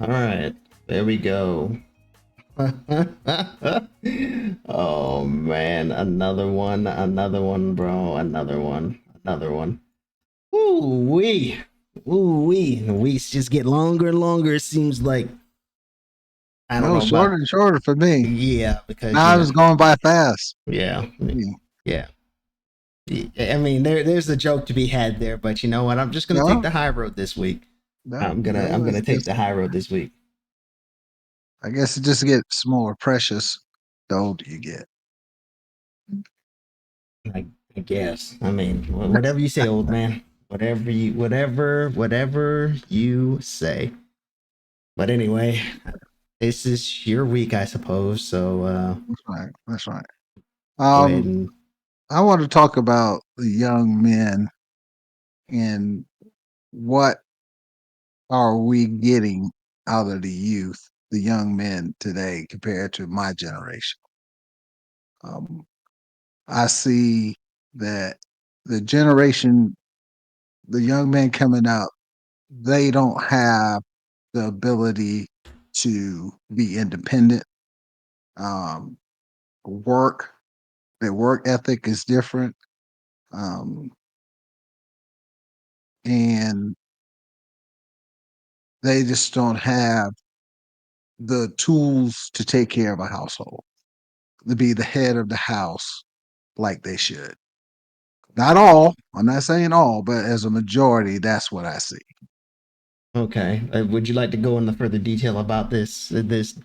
All right, there we go. Oh man, another one, bro, another one. Ooh wee, ooh wee. The weeks just get longer and longer. It seems like I don't No, know about shorter and shorter for me. yeah, because Now it's going by fast. yeah, Yeah. yeah. I mean, there's a joke to be had there, but you know what? I'm just gonna take No, the high road this week. no, I'm no. gonna take the high road this week. I guess it just gets more precious the older you get. I, I guess. I mean, whatever you say, old man. Whatever you say. But anyway, this is your week, I suppose. So That's right. That's right. go ahead Um, and I want to talk about the young men and what are we getting out of the youth, the young men today compared to my generation. Um, I see that the generation, the young men coming up, they don't have the ability to be independent. Um, work, their work ethic is different. Um, and they just don't have the tools to take care of a household, to be the head of the house like they should. Not all, I'm not saying all, but as a majority, that's what I see. okay. Would you like to go into further detail about this Okay.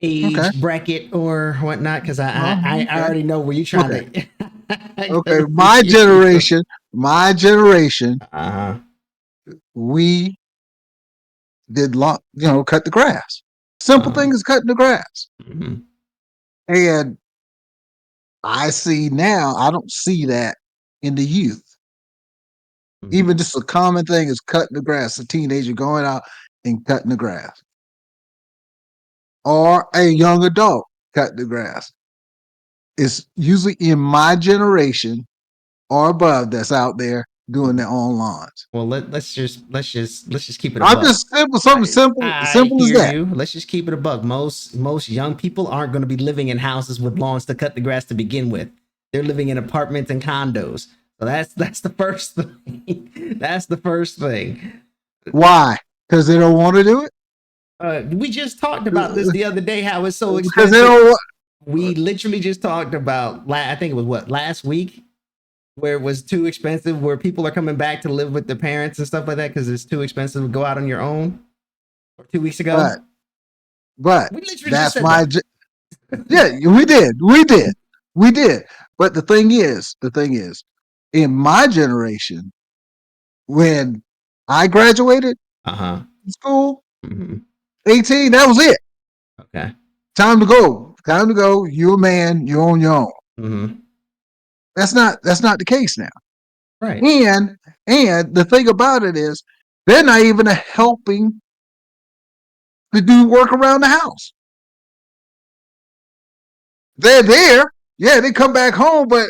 age bracket or whatnot? Because I Okay. already know where you're trying Okay. to Okay. My generation, uh-huh. we did cut the grass. Simple Uh-huh. thing is cutting the grass. Mhm. And I see now, I don't see that in the youth. Mhm. Even just a common thing is cutting the grass. A teenager going out and cutting the grass, or a young adult cutting the grass. It's usually in my generation or above that's out there doing their own lawns. Well, let's just keep it a I'm buck. just simple, something simple, I simple as hear that. you. Let's just keep it a buck. Most young people aren't going to be living in houses with lawns to cut the grass to begin with. They're living in apartments and condos. So that's the first thing. That's the first thing. Why? Because they don't want to do it. We just talked about this the other day. How it's so Because they expensive. don't. We literally just talked about. I think it was what last week, where it was too expensive. Where people are coming back to live with their parents and stuff like that because it's too expensive to go out on your own. Or 2 weeks ago, But but we literally just that's said my. that. Yeah, we did. But the thing is, in my generation, when I graduated Uh huh. school, Mm-hmm. 18, that was it. Okay. Time to go. Time to go. You're a man. You're on your own. Mm-hmm. That's not the case now. Right. And the thing about it is, they're not even helping to do work around the house. They're there. Yeah, they come back home, but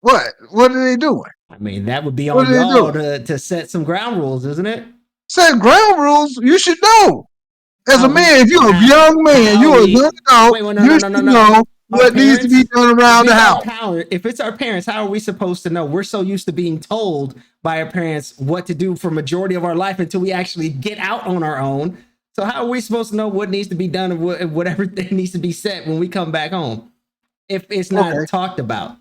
what? What are they doing? I mean, that would be What on are they y'all doing? to set some ground rules, isn't it? Set ground rules. You should know. As How a we man, if you're a young man, how you're a we young adult, wait, well, no, you no, no, no, should no. know Our what needs to be parents, done if around the it's our house. power, if it's our parents, how are we supposed to know? We're so used to being told by our parents what to do for majority of our life until we actually get out on our own. So how are we supposed to know what needs to be done and whatever needs to be set when we come back home if it's Okay, not talked about?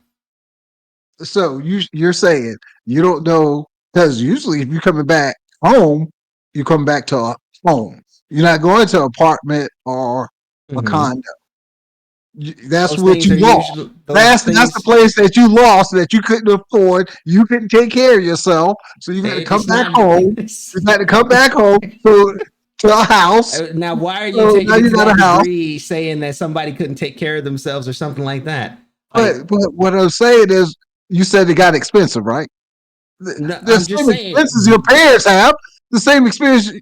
so you're saying you don't know because usually if you're coming back home, you come back to a home. You're not going to an apartment or a Mm-hmm. condo. That's Those what things you are lost. usually those That's the things. place that you lost that you couldn't afford. You couldn't take care of yourself, so you got to come It's back not. home. You got to come back home to a house. Now, why are you So taking now it you to got that a house. degree, saying that somebody couldn't take care of themselves or something like that? Like, But what I'm saying is, you said it got expensive, right? The, no, the I'm just same saying. expenses your parents have, the same expenses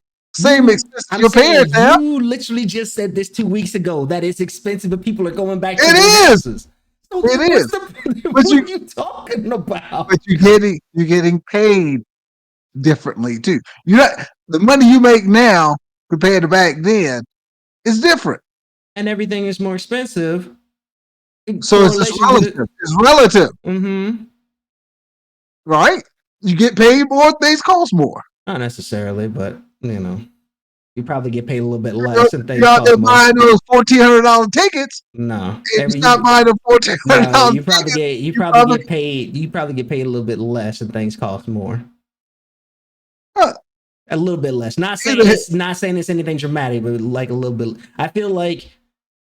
I'm your saying parents have. you literally just said this 2 weeks ago that it's expensive, but people are going back to their It is. houses. So It what's is. the? But What are you talking but about? you're getting paid differently too. You not the money you make now. compared to back then, it's different. And everything is more expensive. So it's just relative. It's relative. Mm-hmm. Right? You get paid more, things cost more. Not necessarily, but you probably get paid a little bit less and things You're out cost there more. buying those $1,400 tickets. No, If you're not buying them $1,400 no, you probably get paid. You probably get paid a little bit less and things cost more. A little bit less. Not saying it's anything dramatic, but like a little bit. I feel like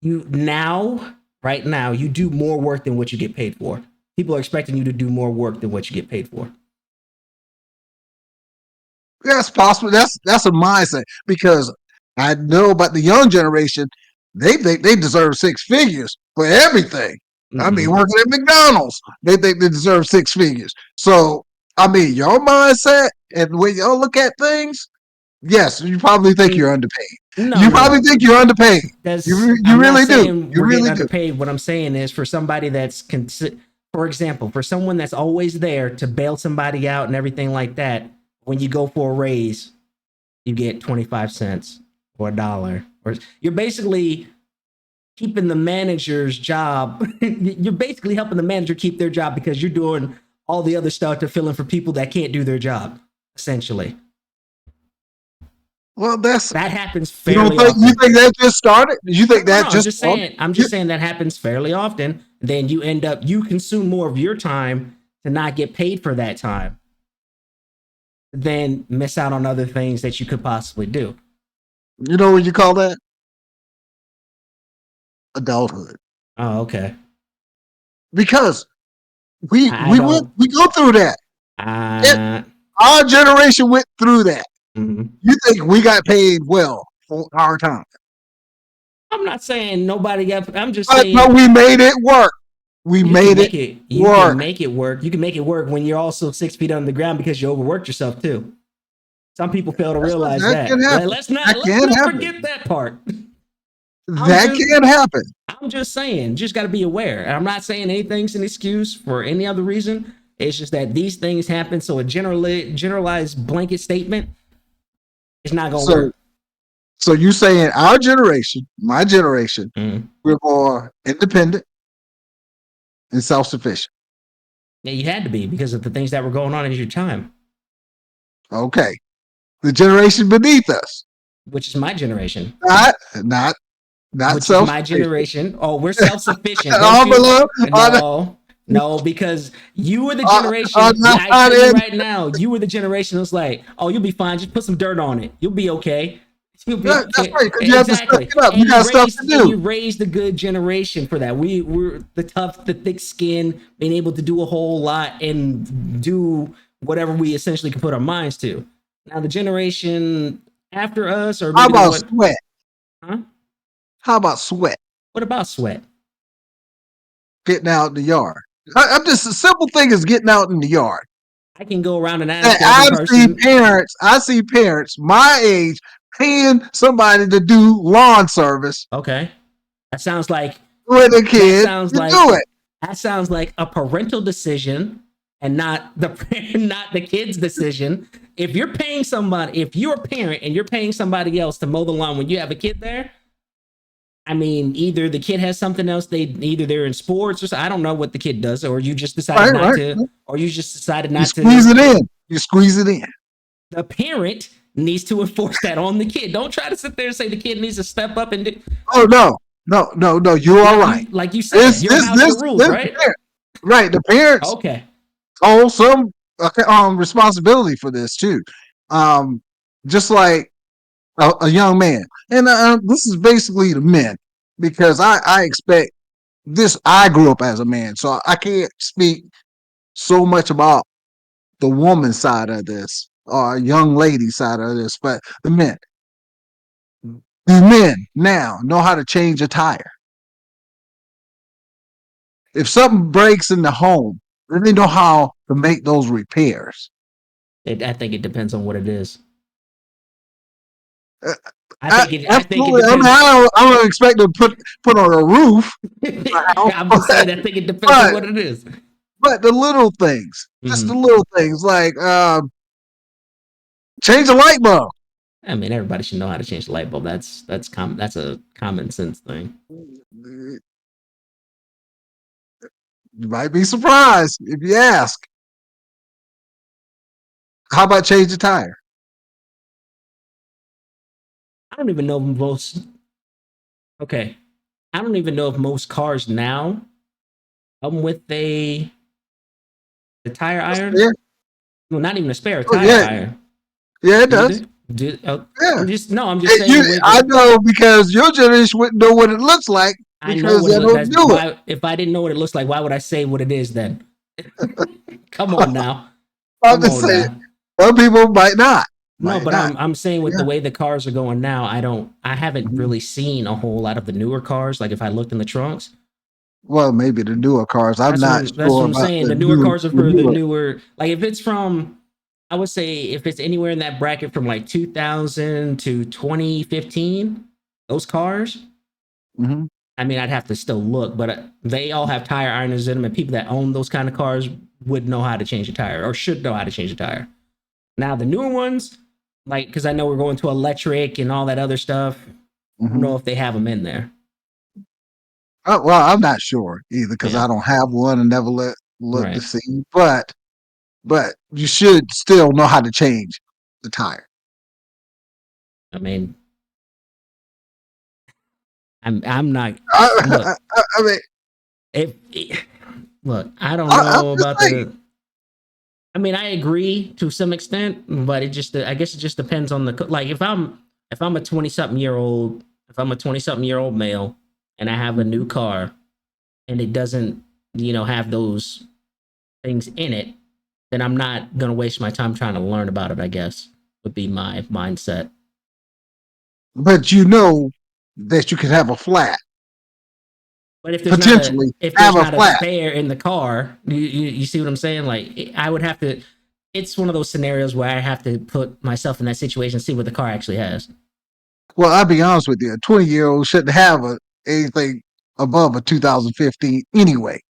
right now, you do more work than what you get paid for. People are expecting you to do more work than what you get paid for. That's possible. That's a mindset, because I know about the young generation. They think they deserve six figures for everything. Mm-hmm. I mean, working at McDonald's, they think they deserve six figures. So, I mean, your mindset and the way y'all look at things, yes, you probably think you're underpaid. You probably think you're underpaid. You really do. You really do. Underpaid. What I'm saying is, for somebody that's, for example, for someone that's always there to bail somebody out and everything like that, when you go for a raise, you get 25 cents or $1. Or you're basically keeping the manager's job. You're basically helping the manager keep their job, because you're doing all the other stuff to fill in for people that can't do their job, essentially. Well, that happens fairly often. You think that just started? You think that just started? I'm just saying that happens fairly often. Then you consume more of your time to not get paid for that time, then miss out on other things that you could possibly do. You know what you call that? Adulthood. Oh, okay. Because we go through that. Our generation went through that. Mm-hmm. You think we got paid well for our time? I'm not saying nobody got. I'm just saying. But we made it work. You can make it work. You can make it work when you're also 6 feet under the ground, because you overworked yourself too. Some people fail to realize that. Let's not forget that part. That can happen. I'm just saying, just got to be aware. I'm not saying anything's an excuse for any other reason. It's just that these things happen. So a generalized blanket statement is not going to work. So you saying our generation, my generation, we're more independent and self-sufficient. Yeah, you had to be, because of the things that were going on in your time. Okay. The generation beneath us, which is my generation. Not which is my generation. Oh, we're self-sufficient. No, because you were the generation. I tell you right now, you were the generation that's like, oh, you'll be fine. Just put some dirt on it. You'll be okay. That's right. You have to step it up. You got stuff to do. You raised a good generation for that. We're the thick skin, being able to do a whole lot and do whatever we essentially can put our minds to. Now, the generation after us, or how about sweat? Huh? How about sweat? What about sweat? Getting out in the yard. I'm just, a simple thing is getting out in the yard. I can go around and ask I see parents my age paying somebody to do lawn service. Okay, that sounds like with a kid. That sounds like a parental decision, and not the kid's decision. If you're paying somebody, if you're a parent and you're paying somebody else to mow the lawn when you have a kid there, I mean, either the kid has something else. Either they're in sports, or I don't know what the kid does, or you just decided not to, or you just decided not to. You squeeze it in. The parent needs to enforce that on the kid. Don't try to sit there and say the kid needs to step up and do. Oh no! You are right. Like you said, your house rules, right? Right. The parents. Okay. Hold some responsibility for this too. Just like a young man, and this is basically the men, because I expect this. I grew up as a man, so I can't speak so much about the woman side of this or young lady side of this, but the men now know how to change a tire. If something breaks in the home, then they know how to make those repairs. I think it depends on what it is. I think it depends. I don't expect to put on a roof. I'm just saying, I think it depends on what it is. But the little things, just the little things, like change a light bulb. I mean, everybody should know how to change the light bulb. That's a common sense thing. You might be surprised if you ask. How about change the tire? I don't even know if most. Okay, I don't even know if most cars now come with the tire iron. Yeah, Well, not even a spare oh, tire yeah, iron. yeah, it Do does. they? Do Yeah. I'm just saying with I know because your generation wouldn't know what it looks like I know because what they it looks. don't That's do it. why if I didn't know what it looks like, why would I say what it is then? Come on now. I'm Come just on saying, now. some people might not. No, Might but not. I'm saying with the Yeah. way the cars are going now, I haven't Mhm. really seen a whole lot of the newer cars. Like if I looked in the trunks, Well, maybe the newer cars. I'm not that's what sure I'm about saying. the The newer cars are the for the newer. newer. Like if it's from, I would say if it's anywhere in that bracket from like 2000 to 2015, those cars. Mhm. I mean, I'd have to still look, but they all have tire ironers in them, and people that own those kind of cars would know how to change a tire or should know how to change a tire. Now the newer ones, like because I know we're going to electric and all that other stuff. I don't know Mhm. if they have them in there. Well, I'm not sure either because Yeah, I don't have one and never look to right. see. But you should still know how to change the tire. I mean, I'm not. Look, I mean, if look, I don't I'm know just about saying. the. I mean, I agree to some extent, but it just I guess it just depends on the like if I'm a 20 something year old if I'm a 20 something year old male and I have a new car and it doesn't have those things in it, then I'm not gonna waste my time trying to learn about it. I guess would be my mindset. But you know that you could have a flat, But potentially if have there's a not a flat. spare in the car, you see what I'm saying? Like I would have to. It's one of those scenarios where I have to put myself in that situation, see what the car actually has. Well, I'll be honest with you, a 20-year-old shouldn't have anything above a 2015 anyway,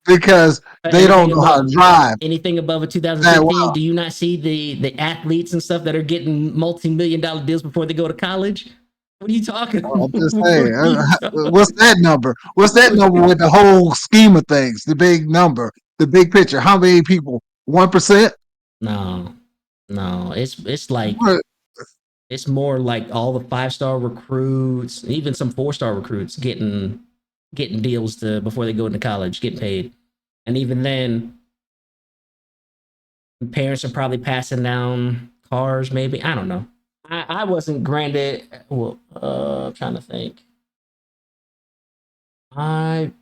because they don't know how to drive Anything above a that 2015. well. Do you not see the athletes and stuff that are getting multi-million-dollar deals before they go to college? What are you talking I'm about? just What saying, are you what's talking that number? What's that number with the whole scheme of things? The big number, the big picture. How many people? 1%? No, no. It's like What? it's more like all the 5-star recruits, even some 4-star recruits getting deals to before they go into college, getting paid. And even then, parents are probably passing down cars, maybe. I don't know. I wasn't granted well, I'm trying to think. I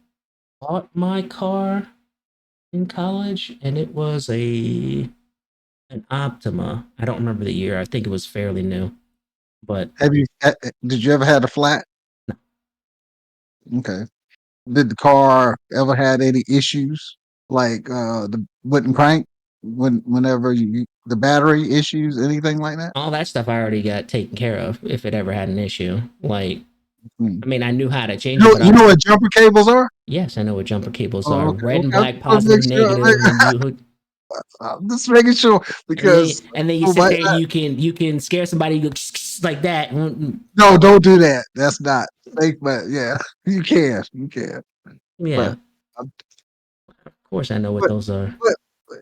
bought my car in college and it was a an Optima. I don't remember the year. I think it was fairly new. But Have you? Did you ever had a flat? Okay. Did the car ever had any issues like the wouldn't crank whenever the battery issues, anything like that? all that stuff I already got taken care of if it ever had an issue. Like Hmm. I mean, I knew how to change it, but You know what jumper cables are? yes, I know what jumper cables Oh, are. okay, Red and okay. black, I'm positive, negative, and you hook just making sure because and then you people sit might there, not. you can scare somebody, you go like that. No, don't do that. That's not safe. But yeah, you can. Yeah, But um, of course I know what but those are. but,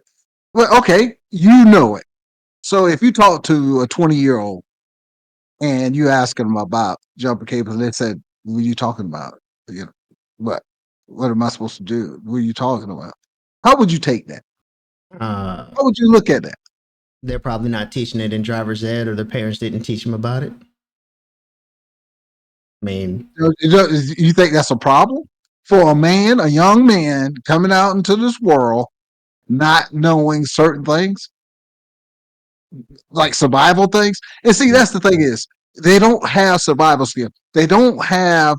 well, okay, you know it. So if you talk to a 20-year-old and you ask them about jumper cables, and they said, "What are you talking about? You know, what? What am I supposed to do? What are you talking about?" How would you take that? Uh, How would you look at that? they're probably not teaching it in driver's ed, or their parents didn't teach them about it. I mean, You think that's a problem for a young man coming out into this world, not knowing certain things, like survival things? And see, that's the thing is they don't have survival skills. They don't have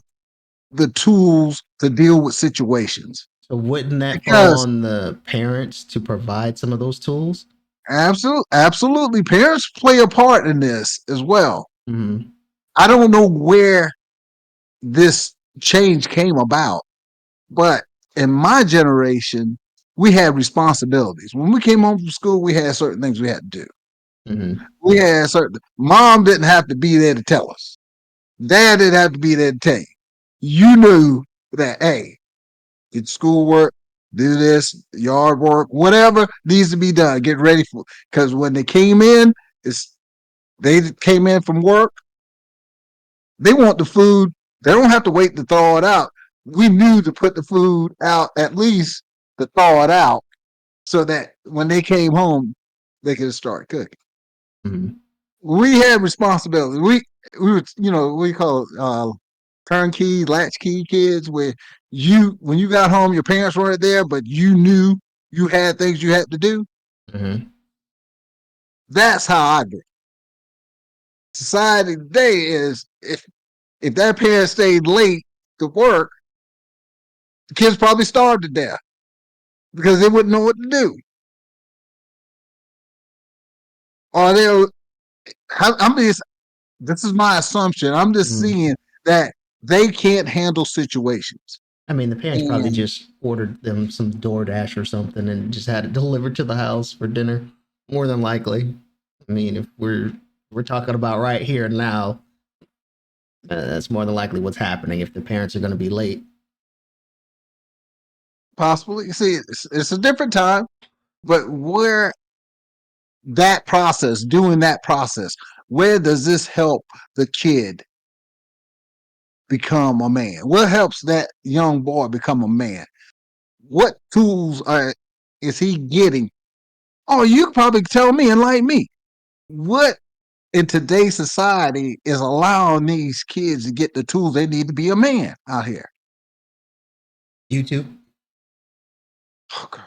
the tools to deal with situations so wouldn't that fall because on the parents to provide some of those tools? absolutely, parents play a part in this as well. Mm-hmm. I don't know where this change came about, but in my generation, we had responsibilities. When we came home from school, we had certain things we had to do. Mhm. We had certain. Mom didn't have to be there to tell us. Dad didn't have to be there to tell you. You knew that, hey, get schoolwork, do this, yard work, whatever needs to be done. Get ready for, because when they came in, they came in from work. They want the food. They don't have to wait to thaw it out. We knew to put the food out, at least to thaw it out, so that when they came home, they could start cooking. Mhm. We had responsibility. We were, we call it turnkey, latchkey kids, where when you got home, your parents weren't there, but you knew you had things you had to do. Mhm. That's how I did. Society today is, if that parent stayed late to work, the kids probably starved to death because they wouldn't know what to do. Or I'm just, this is my assumption. I'm just Mhm. seeing that they can't handle situations. I mean, the parents probably And just ordered them some DoorDash or something and just had it delivered to the house for dinner. More than likely. I mean, if we're talking about right here and now, that's more than likely what's happening if the parents are going to be late. possibly, you see, it's a different time, but where doing that process, where does this help the kid become a man? What helps that young boy become a man? What tools is he getting? Oh, you probably tell me, enlighten me. What in today's society is allowing these kids to get the tools they need to be a man out here? YouTube. Oh God,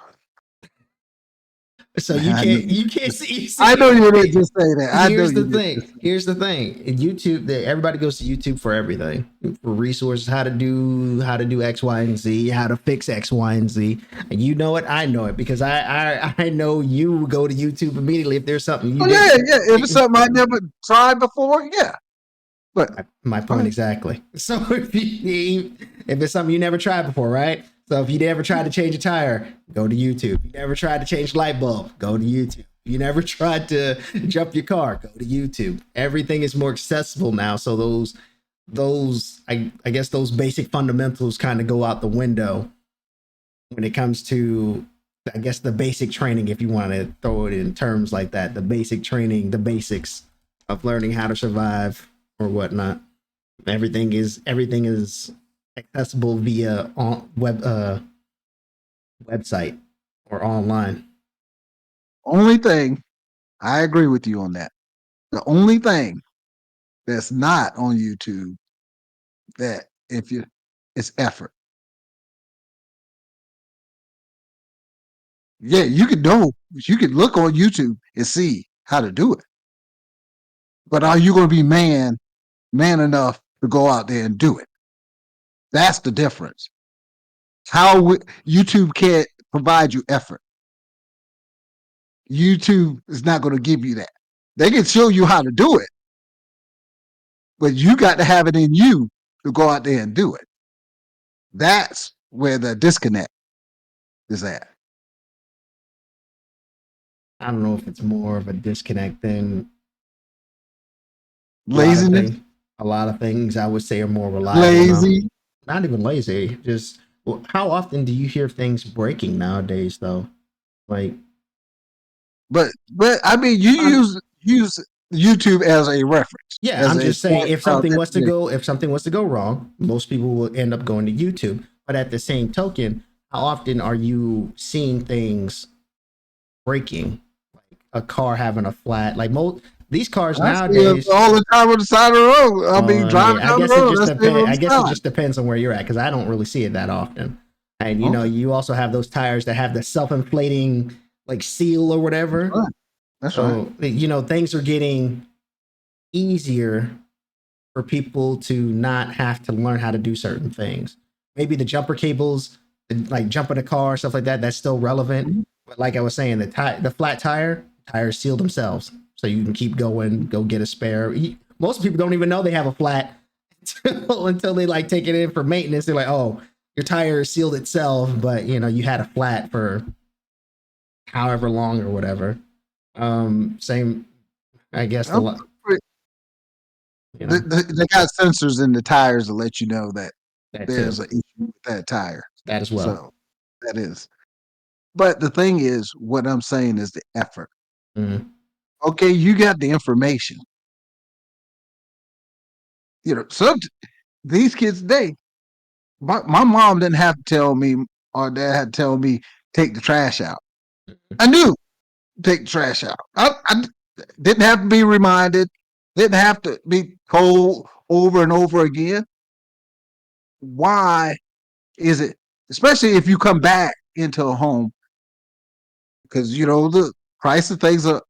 So man, I know you can't see I know you didn't see just say that. I know here's you the didn't thing. just say Here's the thing. In YouTube, everybody goes to YouTube for everything, for resources, how to do X, Y, and Z, how to fix X, Y, and Z. And you know it, I know it because I know you go to YouTube immediately if there's something you oh yeah, didn't. yeah. If it's something I never tried before, yeah. But My go point ahead. exactly. So if it's something you never tried before, right? So if you never tried to change a tire, go to YouTube. You never tried to change a light bulb, go to YouTube. You never tried to jump your car, go to YouTube. Everything is more accessible now. So I guess those basic fundamentals kind of go out the window when it comes to, I guess, the basic training, if you want to throw it in terms like that, the basic training, the basics of learning how to survive or whatnot. Everything is accessible via website or online. Only thing I agree with you on that. The only thing that's not on YouTube that if you it's effort. Yeah, you could look on YouTube and see how to do it. But are you going to be man enough to go out there and do it? That's the difference. YouTube can't provide you effort. YouTube is not going to give you that. They can show you how to do it, but you got to have it in you to go out there and do it. That's where the disconnect is at. I don't know if it's more of a disconnect than a lot of Laziness, things. A lot of things I would say are more reliable now. lazy. Not even lazy, just, well, how often do you hear things breaking nowadays though? Like, But I mean, you I'm, use YouTube as a reference, yeah, as I'm a just saying point of information. if something was to go wrong, most people will end up going to YouTube. But at the same token, how often are you seeing things breaking? Like a car having a flat, like most these cars I see it nowadays. all the time on the side of the road. I mean, driving I down the guess it road, just I see it depends. on I the guess it side. just depends on where you're at because I don't really see it that often. And you know, Okay, you also have those tires that have the self-inflating like seal or that's whatever. right. That's right. So you know, things are getting easier for people to not have to learn how to do certain things. Maybe the jumper cables, like jumping a car, stuff like that, that's still relevant. Mhm. But like I was saying, the flat tires seal themselves, so you can keep going, go get a spare. Most people don't even know they have a flat until they like take it in for maintenance. They're like, oh, your tire sealed itself, but you know you had a flat for however long or whatever. Same. I guess I'm pretty- you know, they got sensors in the tires to let you know that that there's too. an issue with that tire. That as well. So that is. But the thing is, what I'm saying is the effort. Mhm. Okay, you got the information. Some these kids today, my mom didn't have to tell me, or dad had to tell me, take the trash out. I knew, take the trash out. I didn't have to be reminded, didn't have to be told over and over again. Why is it, especially if you come back into a home, because the price of things are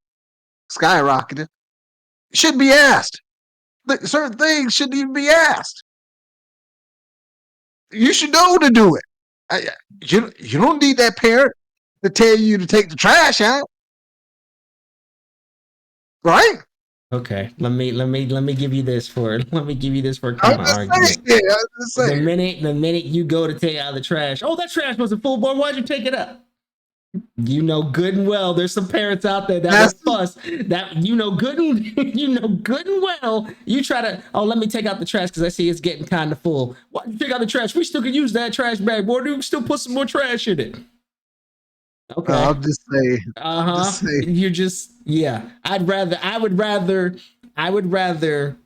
skyrocketing, shouldn't be asked. Certain things shouldn't even be asked. You should know to do it. You don't need that parent to tell you to take the trash out, right? Okay, let me give you this for let me give you this for a I'm counter just saying. argument. Yeah, I'm just The saying. minute you go to take out the trash, oh, that trash wasn't full, boy. Why'd you take it up? You know good and well there's some parents out there that will That's fuss. That you know good and you know good and well. You try to, oh, let me take out the trash because I see it's getting kind of full. Why you take out the trash? We still could use that trash bag, boy. You can still put some more trash in it. Okay. I'm just saying. I'm just Uh-huh. saying. You're just, yeah. I would rather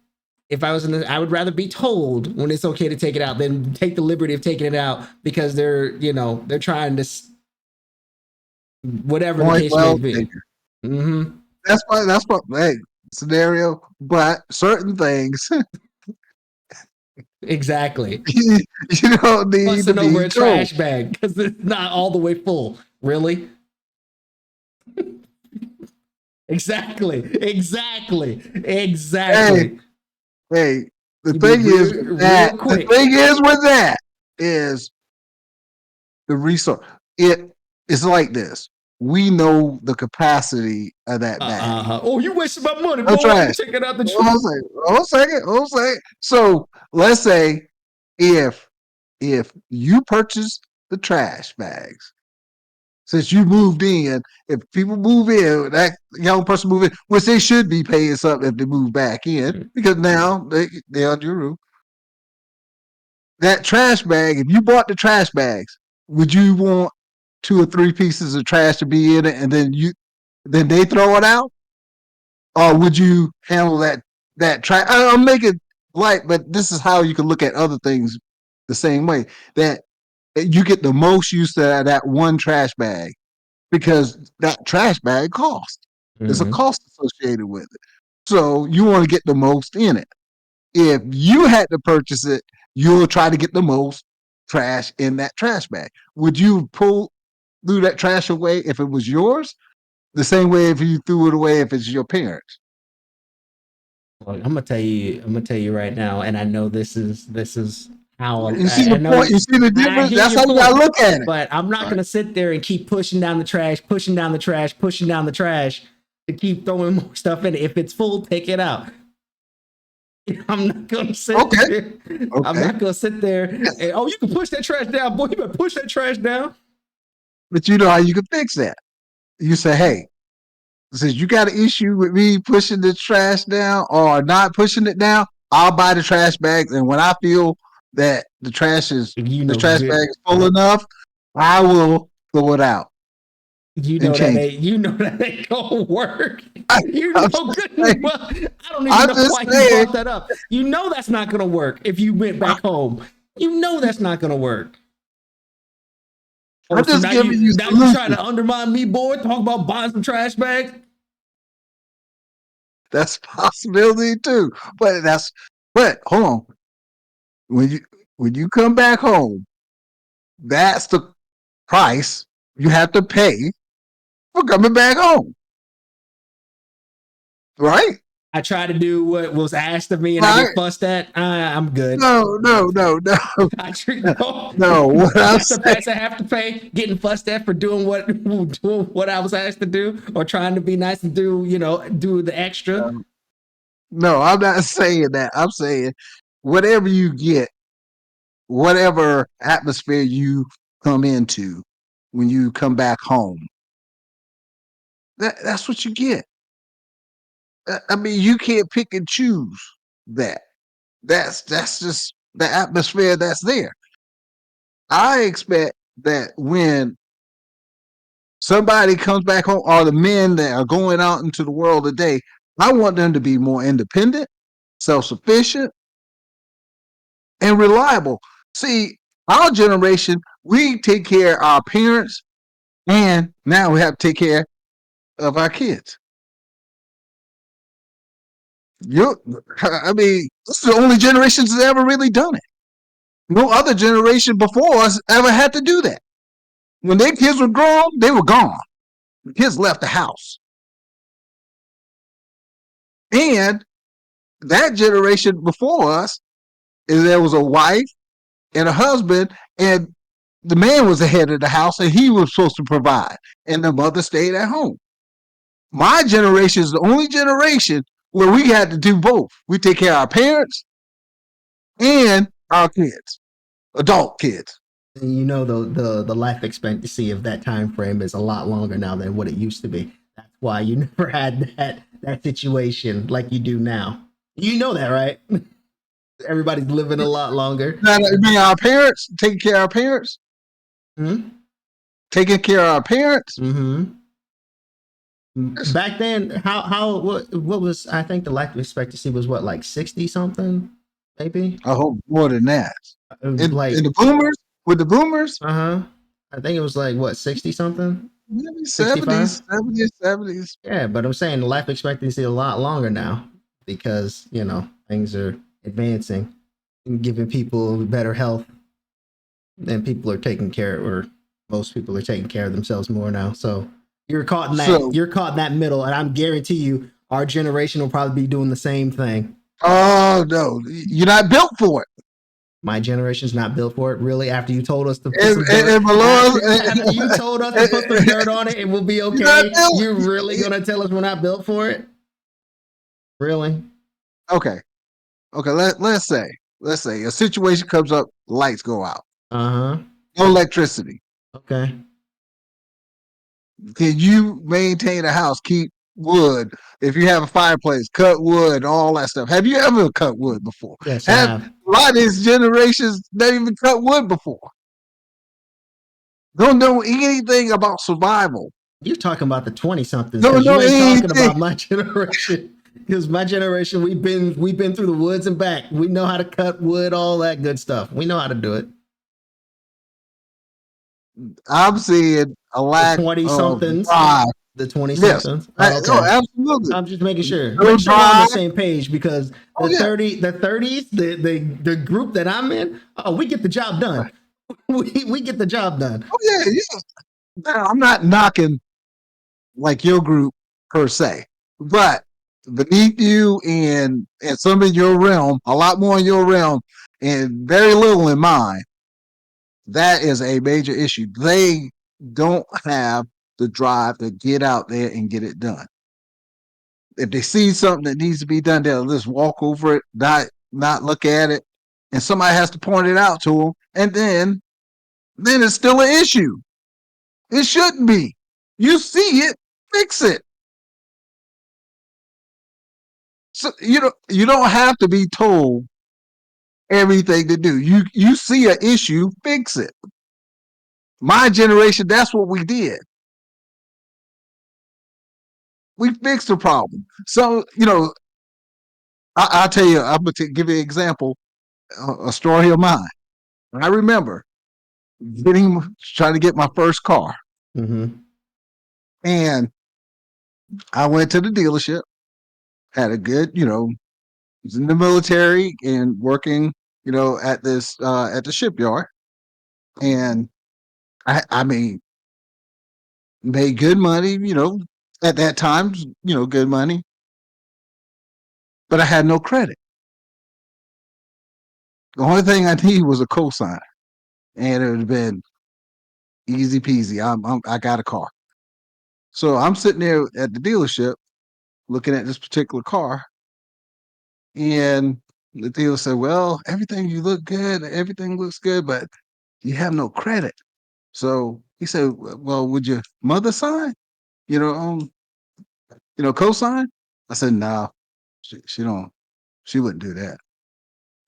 if I was in the, I would rather be told when it's okay to take it out than take the liberty of taking it out because they're trying to whatever the Point case may well be. taken. Mm-hmm. That's what hey, scenario. But certain things Exactly. you don't need to Fussing over be a told. trash bag because it's not all the way full. Really? Exactly. Exactly. Hey, Exactly. hey, the You be thing is real, with that, real the quick. thing is with that is the resource. It's like this. We know the capacity of that bag. Oh, you wasted my money, No boy. Why you trash. taking out the Hold trash? on a second. Hold on a second. Hold on a second. So let's say if you purchase the trash bags, since you moved in, if people move in, that young person move in, which they should be paying something if they move back in, because now they're on your roof. That trash bag, if you bought the trash bags, would you want two or three pieces of trash to be in it and then they throw it out? Or would you handle that trash? I'm making light, but this is how you can look at other things the same way. That you get the most use of that one trash bag because that trash bag costs. There's a Mm-hmm. cost associated with it. So you want to get the most in it. If you had to purchase it, you'll try to get the most trash in that trash bag. Would you threw that trash away if it was yours? The same way if you threw it away if it's your parents. Well, I'm gonna tell you. I'm gonna tell you right now, and I know this is how You see I the know point? you. You see the I difference? hear That's your how you gotta point, look at it. but I'm not Right. gonna sit there and keep pushing down the trash, pushing down the trash, pushing down the trash to keep throwing more stuff in it. If it's full, take it out. I'm not gonna sit Okay. there. I'm Okay. not gonna sit there and, oh, you can push that trash down, boy. You better push that trash down. But you know how you can fix that. You say, hey, since you got an issue with me pushing the trash down or not pushing it down, I'll buy the trash bags. And when I feel that You the know trash bag good. is full enough, I will throw it out You and know that change ain't. You know that ain't gonna work. it. You I'm know just good and saying. well. I don't even I'm know just why you saying. brought that up. You know that's not gonna work if you went back home. You know that's not gonna work. Oh, I'm so just now giving you you now you trying solutions. to undermine me, boy? Talk about buying some trash bags. That's a possibility too. But hold on. When you come back home, that's the price you have to pay for coming back home. Right? I try to do what was asked of me, and I Right? get fussed at. I'm good. No, no, no, no, I treat no. no. What I'm That's the saying, price I have to pay. Getting fussed at for doing what I was asked to do, or trying to be nice and do the extra. no, I'm not saying that. I'm saying whatever you get, whatever atmosphere you come into when you come back home, that's what you get. I mean, you can't pick and choose that. That's just the atmosphere that's there. I expect that when somebody comes back home, or the men that are going out into the world today, I want them to be more independent, self-sufficient, and reliable. See, our generation, we take care of our parents, and now we have to take care of our kids. You, I mean, this is the only generation that's ever really done it. No other generation before us ever had to do that. When their kids were grown, they were gone. The kids left the house. And that generation before us, there was a wife and a husband, and the man was the head of the house, and he was supposed to provide, and the mother stayed at home. My generation is the only generation where we had to do both. We take care of our parents and our kids, adult kids. You know, the life expectancy of that time frame is a lot longer now than what it used to be. That's why you never had that situation like you do now. You know that, right? Everybody's living a lot longer. Now, I mean, our parents, taking care of our parents, Hmm. taking care of our parents. Hmm. Back then, what was, I think the life expectancy was what, like 60 something, maybe. I hope more than that. Like, And the boomers, with the boomers, uh-huh. I think it was like what, 60 something, maybe 65. 70s, 70s, 70s. Yeah, but I'm saying the life expectancy a lot longer now because things are advancing and giving people better health, and people are taking care, or most people are taking care of themselves more now. So you're caught in that. So, You're caught in that middle, and I'm guarantee you, our generation will probably be doing the same thing. oh no, you're not built for it. My generation's not built for it. Really, after you told us to put And, some and, dirt, and below, after you told us to put some dirt on it, and we'll be you're not okay. built. You're really gonna tell us we're not built for it? Really? Okay, okay. Let's say a situation comes up, lights go out, Uh huh. no electricity. Okay. Can you maintain a house? Keep wood. If you have a fireplace, cut wood, all that stuff. Have you ever cut wood before? Yes, I Have have. a lot of these generations not even cut wood before. Don't know anything about survival. You're talking about the 20 somethings Don't because you know ain't talking anything. about my generation. Because my generation, we've been through the woods and back. We know how to cut wood, all that good stuff. We know how to do it. I'm seeing a The lack 20 of somethings. drive. The 20 Yes. somethings. I, Oh, oh, okay. absolutely. I'm just making sure. No Make sure we're on the drive. same page because Oh, yeah. the 30s, the group that I'm in, oh, we get the job done. We get the job done. Oh, yeah. Yeah. Now, I'm not knocking like your group per se, but beneath you and some in your realm, a lot more in your realm, and very little in mine, that is a major issue. They don't have the drive to get out there and get it done. If they see something that needs to be done, they'll just walk over it, not look at it, and somebody has to point it out to them, and then it's still an issue. It shouldn't be. You see it, fix it. So you don't have to be told everything to do. You see an issue, fix it. My generation, that's what we did. We fixed the problem. So I'll tell you. I'm gonna give you an example, a story of mine. I remember trying to get my first car, Mm-hmm. and I went to the dealership. Had a good, was in the military and working, at this at the shipyard, and I mean, made good money, at that time, good money, but I had no credit. The only thing I needed was a cosigner, and it would have been easy peasy. I got a car. So I'm sitting there at the dealership looking at this particular car, and the dealer said, "Well, everything you look good, everything looks good, but you have no credit." So he said, "Well, would your mother sign? You know, um, co-sign?" I said, no, she don't, she wouldn't do that.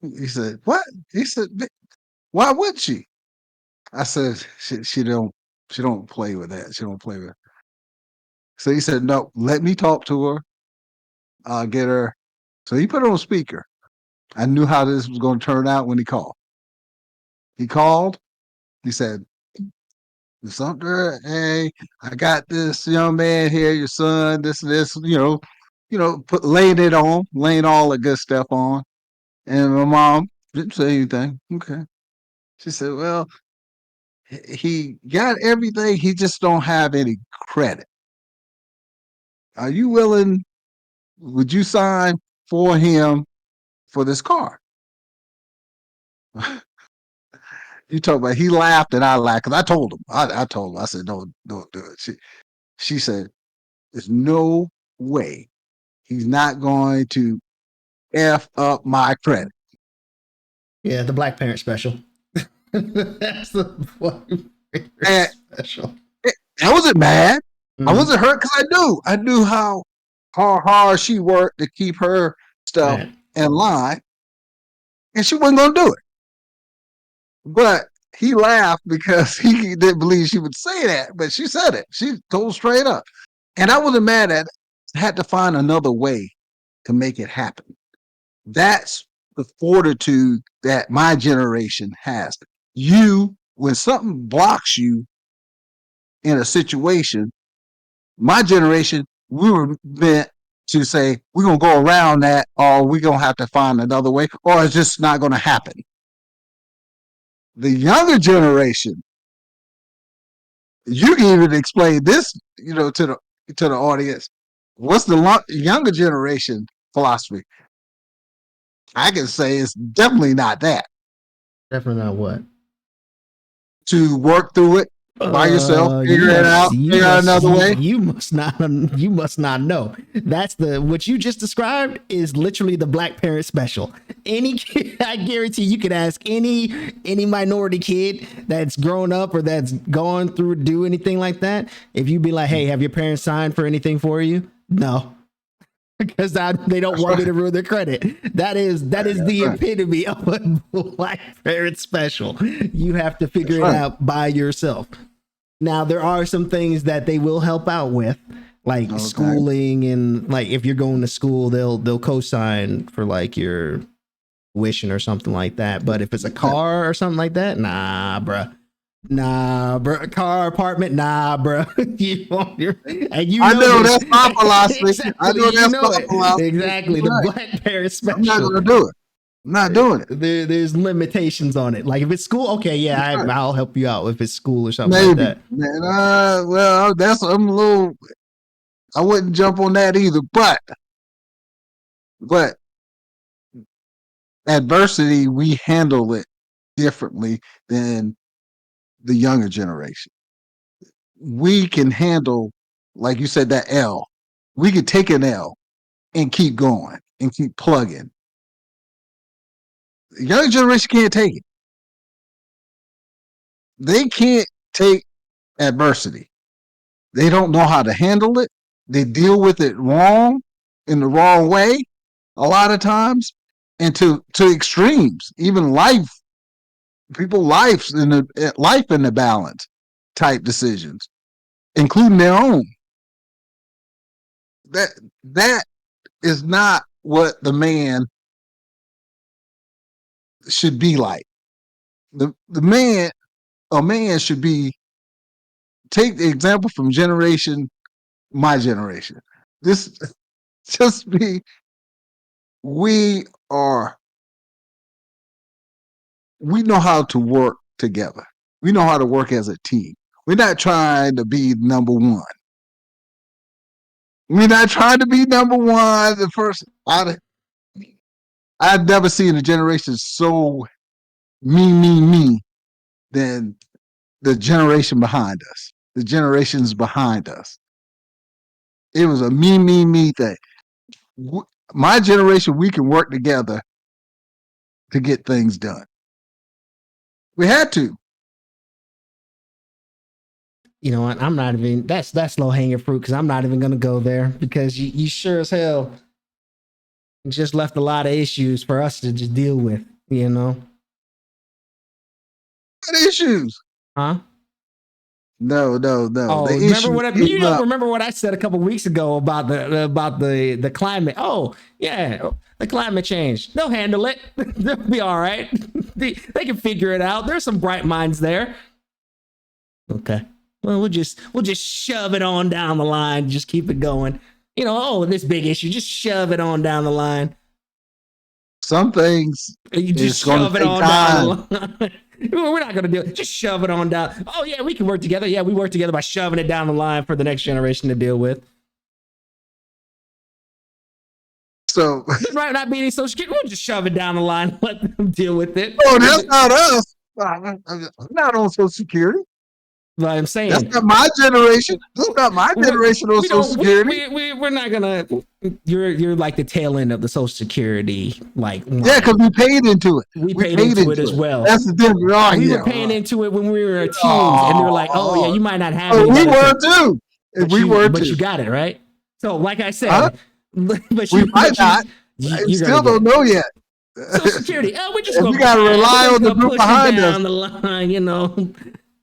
He said, what? He said, why would she? I said, she don't play with that. She don't play with it. So he said, no, let me talk to her. I'll get her. So he put her on speaker. I knew how this was going to turn out when he called. He called. He said, Sumter, hey, I got this young man here, your son, this, laying all the good stuff on. And my mom didn't say anything. Okay. She said, well, he got everything. He just don't have any credit. Are you willing? Would you sign for him for this car? You talk about he laughed and I laughed because I told him. I told him. I said, don't do it. She said, there's no way he's not going to F up my credit. Yeah, the black parent special. That's the black And special. I wasn't mad. I Mhm. wasn't hurt because I knew how hard she worked to keep her stuff Right. in line, and she wasn't going to do it. But he laughed because he didn't believe she would say that, but she said it. She told straight up. And I wasn't mad at it. I had to find another way to make it happen. That's the fortitude that my generation has. When something blocks you in a situation, my generation, we were meant to say, we're going to go around that, or we're going to have to find another way, or it's just not going to happen. The younger generation, you can even explain this, to the audience. What's the younger generation philosophy? I can say it's definitely not that. Definitely not what. To work through it by yourself, You figure it must, out, you figure out must, another way. you must not, you must not know. That's what you just described is literally the black parent special. Any kid, I guarantee you could ask any minority kid that's grown up or that's gone through do anything like that. If you be like, hey, have your parents signed for anything for you? No. Because they don't want me to ruin their credit. That is the epitome of a black parent special. You have to figure it out by yourself. Now there are some things that they will help out with, like schooling, and like if you're going to school, they'll co-sign for like your tuition or something like that. But if it's a car or something like that, nah, bruh. Car, apartment, nah, bro. I know that's my philosophy. Exactly, I know that's my philosophy. exactly. The black parent special. I'm not going to do it. I'm not doing it. There's limitations on it. Like if it's school, okay, yeah, I'll help you out if it's school or something like Maybe. that. Man, well, I'm a little. I wouldn't jump on that either. But adversity, we handle it differently than the younger generation. We can handle, like you said, that L. We could take an L and keep going and keep plugging. The younger generation can't take it. They can't take adversity. They don't know how to handle it. They deal with it wrong, in the wrong way, a lot of times, and to extremes. Even life in the balance type decisions, including their own. That is not what the man should be like. A man should be, take the example from my generation. This just be, we are, we know how to work together. We know how to work as a team. We're not trying to be number one. We're not trying to be number one. The first, I've never seen a generation so me than the generation behind us, the generations behind us. It was a me thing. My generation, we can work together to get things done. We had to. You know what? I'm not even. That's low hanging fruit because I'm not even gonna go there because you sure as hell just left a lot of issues for us to just deal with. You know? What issues? Huh? No, no, no. Oh, The remember issue what you came don't up. remember what I said a couple weeks ago about the climate. Oh, yeah, the climate change. They'll handle it. They'll be all right. They can figure it out. There's some bright minds there. Okay. Well, we'll just shove it on down the line. Just keep it going. You know, oh, this big issue. Just shove it on down the line. Some things You just it's going shove to it take on time. down the line. We're not going to do it. Just shove it on down. Oh, yeah, we can work together. Yeah, we work together by shoving it down the line for the next generation to deal with. So, There might not be any social security. We'll just shove it down the line, let them deal with it. oh, that's not us. I'm not on Social Security. But I'm That's saying not my generation. That's not my generation on we Social don't Security. we're not gonna. You're like the tail end of the Social Security line. Yeah, because we paid into it. We We paid paid into it into as it. well. That's the difference. Oh, We yeah. were paying into it when we were teens, and they were like, "Oh yeah, Oh, you might not have oh, any we better were thing, too. but We were but too. you got it right." So, like I Huh? said, but We you might but you not. you- We you're gonna still get don't it. know yet. Social Security. Oh, we're just And we gonna got to rely we're on the gonna group push it behind us. down the line.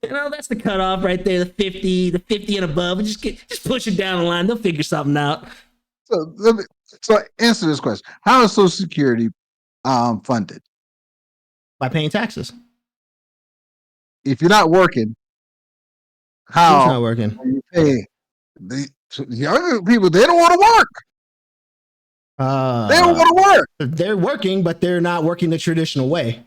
That's the cutoff right there. The 50 and above. Just push it down the line. They'll figure something out So, so answer this question: how is Social Security funded? by paying taxes. If you're not working, Who's how not working? are you paying? The younger people, they don't want to work. They don't Uh, want to work. they're working, but they're not working the traditional way.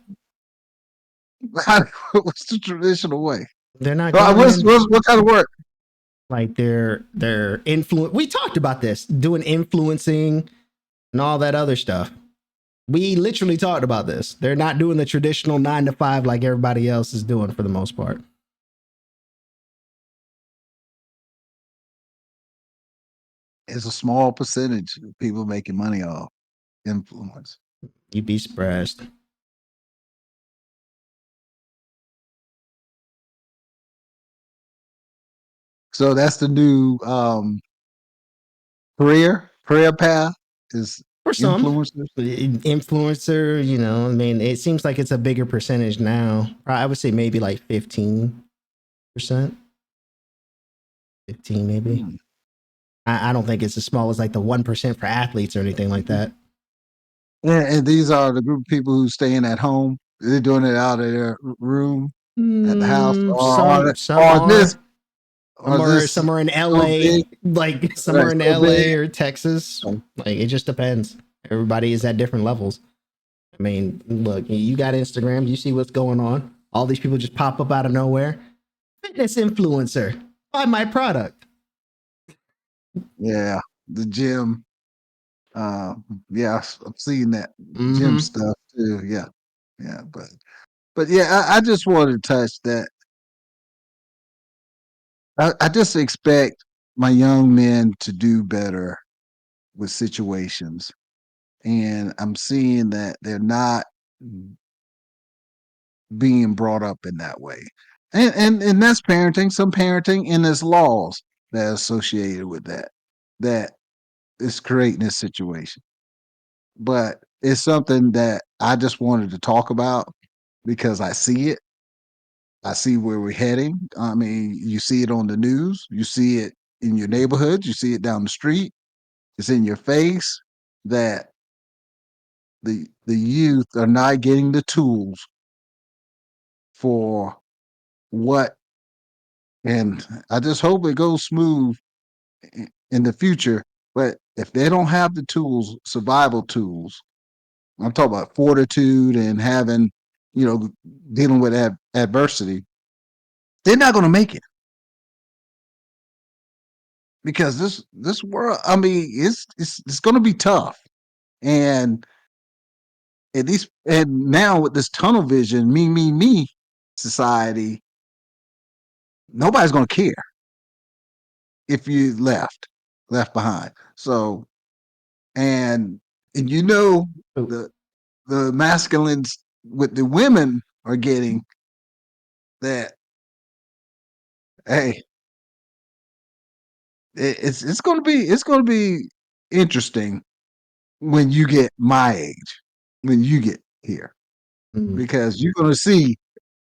What's the traditional way? They're not going in What kind of work? like they're influence. We talked about this, doing influencing and all that other stuff. We literally talked about this. They're not doing the traditional 9 to 5 like everybody else is doing for the most part. It's a small percentage of people making money off influence. You'd be surprised. So that's the new career path is For some influencers. influencer, I mean, it seems like it's a bigger percentage now. I would say maybe like 15%, 15 maybe. Hmm. I don't think it's as small as like the 1% for athletes or anything like that. And these are the group of people who staying at home. They're doing it out of their room at the house, Some or are. this, or this Some are in so LA, big, like some right? are in So big. LA or Texas. Like it just depends. Everybody is at different levels. I mean, look, you got Instagram, you see what's going on. All these people just pop up out of nowhere. Fitness influencer, buy my product. Yeah, the gym. Yeah, I've seen that gym Mm-hmm. stuff too. Yeah, yeah, but yeah, I just wanted to touch that. I just expect my young men to do better with situations, and I'm seeing that they're not being brought up in that way. And that's parenting, some parenting, and there's laws that are associated with that is creating this situation. But it's something that I just wanted to talk about because I see it. I see where we're heading. I mean, you see it on the news, you see it in your neighborhood, you see it down the street, it's in your face that the youth are not getting the tools for what, and I just hope it goes smooth in the future. But if they don't have the tools, survival tools, I'm talking about fortitude and having, you know, dealing with adversity, they're not going to make it because this world. I mean, it's going to be tough, and at least and now with this tunnel vision, me society, nobody's going to care if you left behind. So and and the masculines with the women are getting that. Hey, It's gonna be interesting when you get my age, when you get here, because you're gonna see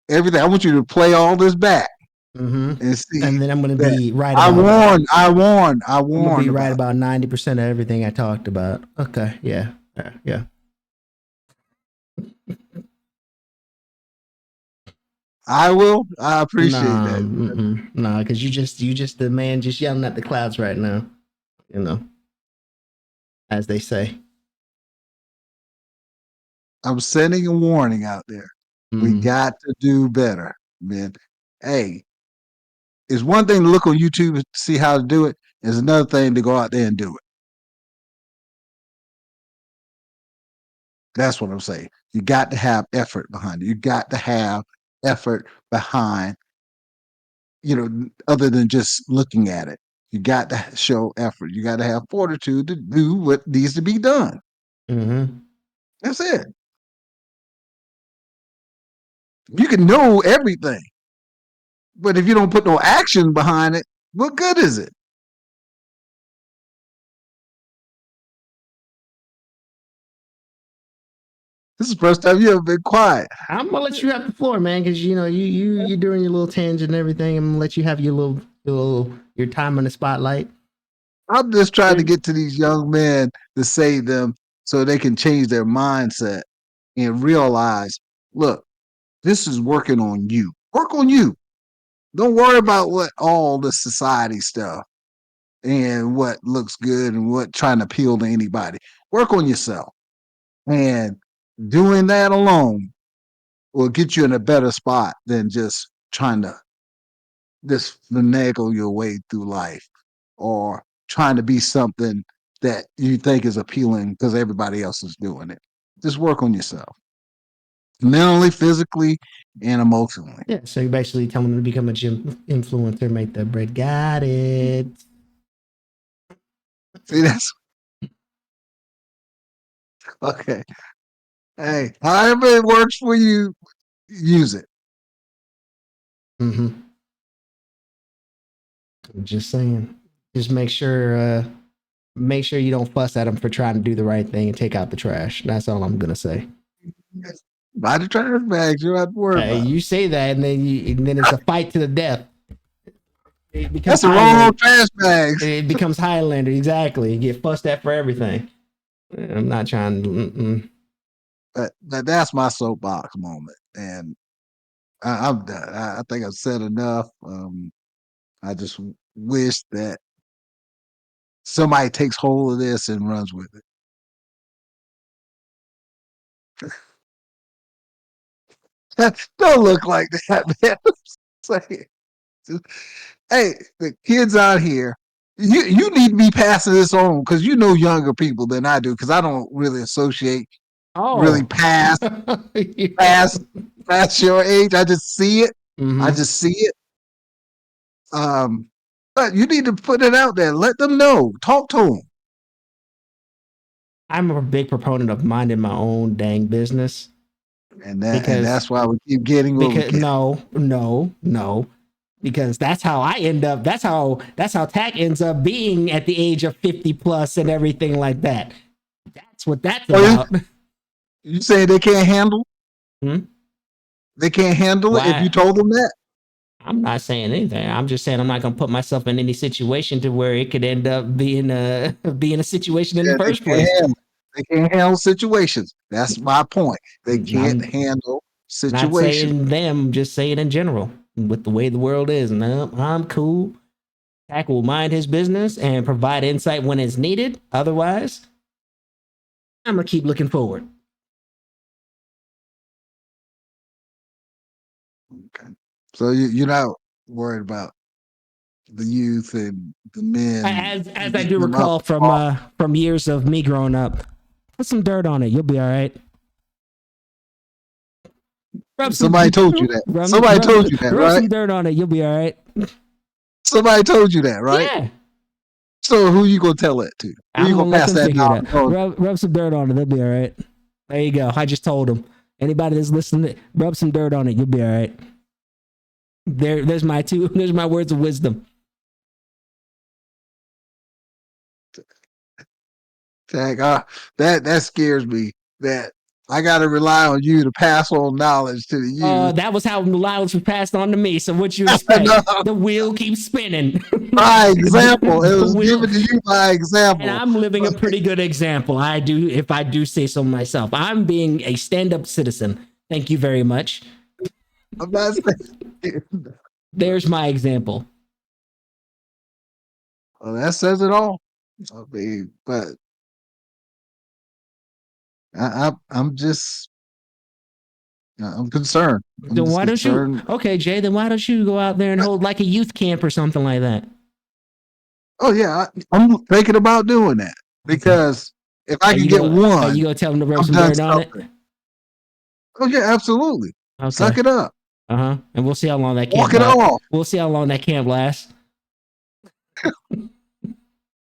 everything. I want you to play all this back Mm-hmm. and see And then I'm gonna that be right I about. warned, I warned, I I'm gonna be warned right about. about 90% of everything I talked about. Okay, yeah, yeah. I will. I appreciate Nah, that. nah, because you just the man just yelling at the clouds right now. You know, as they say. I'm sending a warning out there. We Mm. got to do better, man. Hey, it's one thing to look on YouTube and see how to do it. It's another thing to go out there and do it. That's what I'm saying. You got to have effort behind it. You got to have effort behind, other than just looking at it. You got to show effort. You got to have fortitude to do what needs to be done. Mm-hmm. That's it. You can know everything, but if you don't put no action behind it, what good is it? This is the first time you ever been quiet. I'm gonna let you have the floor, man, because you doing your little tangent and everything. I'm gonna let you have your time in the spotlight. I'm just trying to You're- get to these young men to save them so they can change their mindset and realize, look, this is working on you. Work on you. Don't worry about what all the society stuff and what looks good and what trying to appeal to anybody. Work on yourself. And doing that alone will get you in a better spot than just trying to just finagle your way through life or trying to be something that you think is appealing because everybody else is doing it. Just work on yourself mentally, physically, and emotionally. Yeah, so you're basically telling them to become a gym influencer, make that bread. Got it. See, that's okay. Hey, however it works for you, use it. Mm-hmm. Just saying. Just make sure you don't fuss at them for trying to do the right thing and take out the trash. That's all I'm gonna say. Buy the trash bags. You don't have to worry about it. You say that, and then it's a fight to the death. It becomes That's the wrong Highlander. trash bags. It becomes Highlander. Exactly. You get fussed at for everything. I'm not trying to. That's my soapbox moment, and I'm done. I think I've said enough. I just wish that somebody takes hold of this and runs with it. Don't look like that, man. Say, hey, the kids out here, you need to be passing this on because you know younger people than I do because I don't really associate really Oh. Yeah. past past your age. I just see it. I Mm-hmm. just see it. Um, but you need to put it out there. Let them know. Talk to them. I'm a big proponent of minding my own dang business And because that's why we keep getting what we because get. no, because that's how I end up. That's how Tack ends up being at the age of 50 plus and everything like that. That's what that's Oh, about. you say they can't handle? Hmm? They can't handle it if you Why? told them that? I'm not saying anything. I'm just saying I'm not gonna put myself in any situation to where it could end up being a being a situation in the Yeah, they first can't place. handle it. They can't handle situations. That's my point. They can't I'm handle not situations. saying them, just saying in general with the way the world is. No, I'm cool. Tack will mind his business and provide insight when it's needed. Otherwise, I'm gonna keep looking forward. Okay. So you're not worried about the youth and the men As I do getting them up recall off. from years of me growing up, put some dirt on it. You'll be all right. Rub some Somebody told you that. rub, Somebody rub, told you that, rub right? some dirt on it. You'll be all right. Somebody told you that, right? Yeah, So who you gonna tell that to? Who you I'm gonna gonna let pass them that figure it out. knowledge on? Rub some dirt on it. They'll be all right. There you go. I just told them. Anybody that's listening, rub some dirt on it. You'll be all right. There's my words of wisdom. Tag, that scares me. That I got to rely on you to pass on knowledge to the youth. That was how knowledge was passed on to me. So what you No, expect? The wheel keeps spinning. by example, it The was wheel, given to you by example. and I'm living a pretty good example. I do, if I do say so myself. I'm being a stand-up citizen. Thank you very much. I'm not saying. There's my example. Well, that says it all. I mean, but I'm just I'm concerned. I'm Then just why don't you? concerned. Okay, Jay. Then why don't you go out there and hold like a youth camp or something like that? Oh yeah, I'm thinking about doing that because if I can get one, you gonna tell them to rub I've some done dirt on it? something. Oh yeah, absolutely. Okay. Suck it up. And we'll see how long that Walk camp it lasts. off. We'll see how long that camp lasts.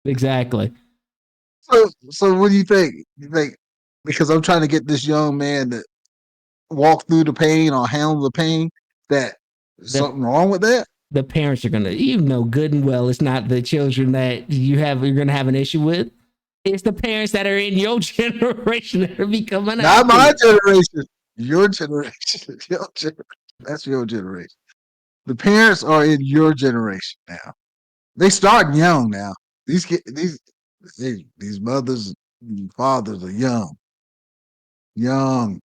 Exactly. So what do you think? You think because I'm trying to get this young man to walk through the pain or handle the pain, that there's something wrong with that? The parents are gonna, you know, good and well, it's not the children that you're gonna have an issue with. It's the parents that are in your generation that are becoming Not my generation. Your generation. Your generation. That's your generation. The parents are in your generation now. They start young now. These mothers and fathers are young, young,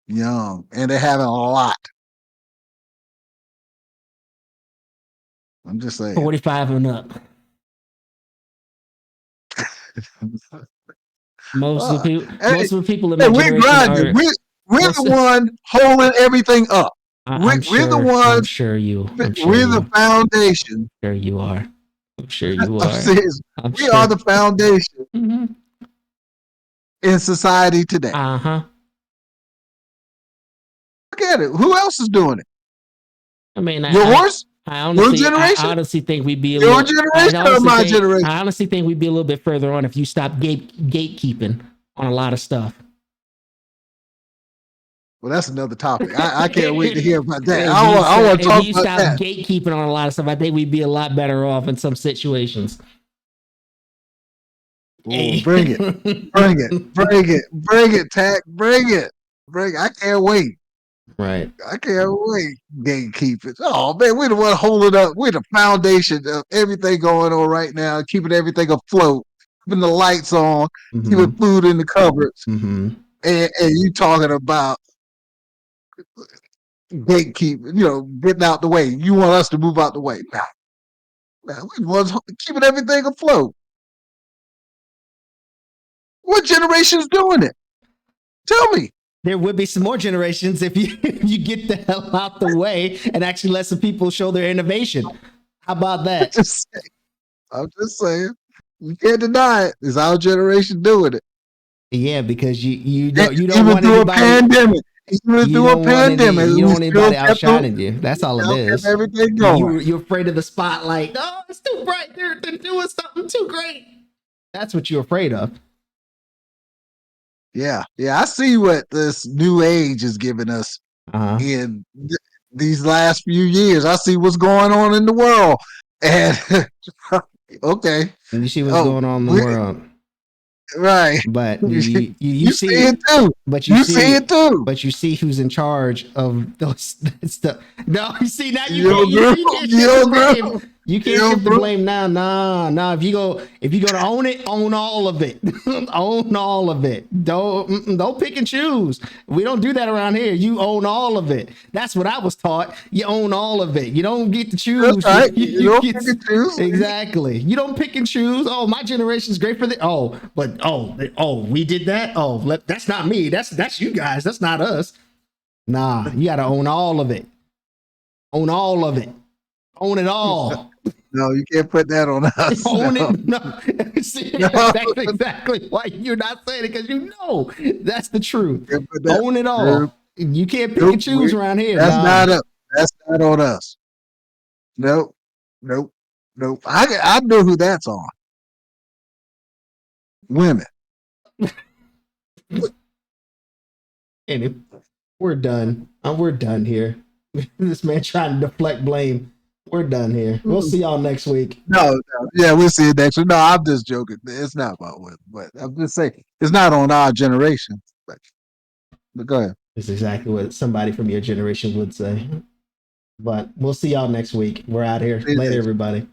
and they're having a lot. I'm just saying. 45 and up. Most of the people in my generation we're the one holding everything up. We're the ones. I'm sure we're the foundation. I'm sure you are. I'm sure you are. We are the foundation in society today. Look at it. Who else is doing it? I mean, yours? I honestly think we'd be your generation or my generation. I honestly think we'd be a little bit further on if you stopped gatekeeping on a lot of stuff. Well, that's another topic. I can't wait to hear about that. I want to talk about that. If you stop gatekeeping on a lot of stuff, I think we'd be a lot better off in some situations. Ooh, bring it, Tack, bring it. I can't wait. Right. I can't wait. Gatekeepers. Oh man, we're the one holding up. We're the foundation of everything going on right now, keeping everything afloat, keeping the lights on, keeping food in the cupboards. And you talking about gatekeeping, getting out the way. You want us to move out the way. Nah, we was keeping everything afloat. What generation's doing it? Tell me. There would be some more generations if you get the hell out the way and actually let some people show their innovation. How about that? I'm just saying. You can't deny it. It's our generation doing it. Yeah, because you don't want through anybody, a pandemic. Even through a pandemic, you don't want anybody outshining you. That's all it is. Everything going. You're afraid of the spotlight. Oh, it's too bright. They're doing something too great. That's what you're afraid of. Yeah. I see what this new age is giving us in these last few years. I see what's going on in the world, and okay, and you see what's going on in the world, right? But you see it too. But you see it too. But you see who's in charge of those stuff. No, you see now you can't shift the blame now. Nah. If you go to own it, own all of it. Own all of it. Don't pick and choose. We don't do that around here. You own all of it. That's what I was taught. You own all of it. You don't get to choose. That's right. You don't pick and choose. Exactly. You don't pick and choose. Oh, my generation's great for the. We did that. Oh, that's not me. That's you guys. That's not us. Nah, you got to own all of it. Own all of it. Own it all. No, you can't put that on us. Own it. No. See, that's exactly why you're not saying it, because you know that's the truth. Own it all. You can't pick and choose around here. That's not on us. Nope. I know who that's on. Women. And we're done. We're done here. This man trying to deflect blame. We're done here. We'll see y'all next week. No, yeah, we'll see it next week. No, I'm just joking. It's not about women, but I'm just saying it's not on our generation. But go ahead. It's exactly what somebody from your generation would say. But we'll see y'all next week. We're out here. See you Later, next everybody.